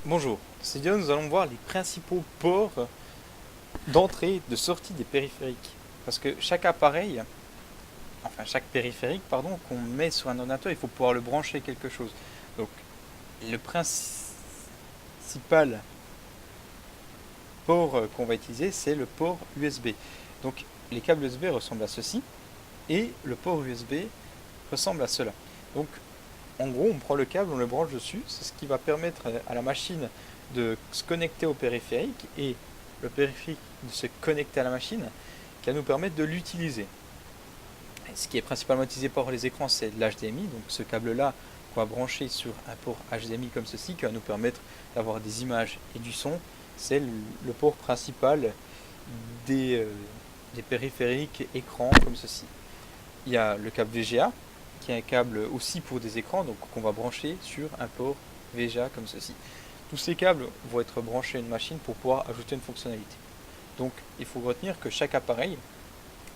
Bonjour, dans cette vidéo nous allons voir les principaux ports d'entrée et de sortie des périphériques. Parce que chaque appareil, enfin chaque périphérique pardon, qu'on met sur un ordinateur, il faut pouvoir le brancher à quelque chose. Donc le principal port qu'on va utiliser, c'est le port USB. Donc les câbles USB ressemblent à ceci et le port USB ressemble à cela. Donc en gros, on prend le câble, on le branche dessus, c'est ce qui va permettre à la machine de se connecter au périphérique et le périphérique de se connecter à la machine qui va nous permettre de l'utiliser. Ce qui est principalement utilisé par les écrans, c'est de l'HDMI, donc ce câble-là qu'on va brancher sur un port HDMI comme ceci qui va nous permettre d'avoir des images et du son, c'est le port principal des, des périphériques écrans comme ceci. Il y a le câble VGA qui est un câble aussi pour des écrans, donc qu'on va brancher sur un port VGA comme ceci. Tous ces câbles vont être branchés à une machine pour pouvoir ajouter une fonctionnalité. Donc il faut retenir que chaque appareil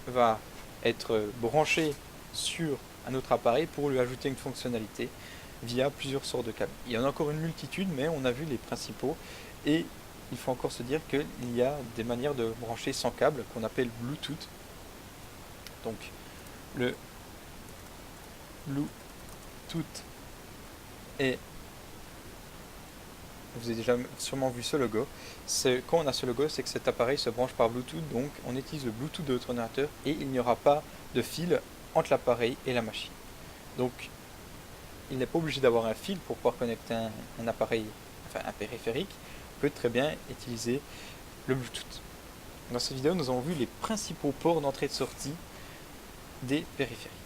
va être branché sur un autre appareil pour lui ajouter une fonctionnalité via plusieurs sortes de câbles. Il y en a encore une multitude, mais on a vu les principaux et il faut encore se dire qu'il y a des manières de brancher sans câble qu'on appelle Bluetooth. Donc le Bluetooth est, vous avez déjà sûrement vu ce logo, quand on a ce logo, c'est que cet appareil se branche par Bluetooth, donc on utilise le Bluetooth de votre ordinateur et il n'y aura pas de fil entre l'appareil et la machine. Donc il n'est pas obligé d'avoir un fil pour pouvoir connecter un appareil, enfin un périphérique, on peut très bien utiliser le Bluetooth. Dans cette vidéo, nous avons vu les principaux ports d'entrée et de sortie des périphériques.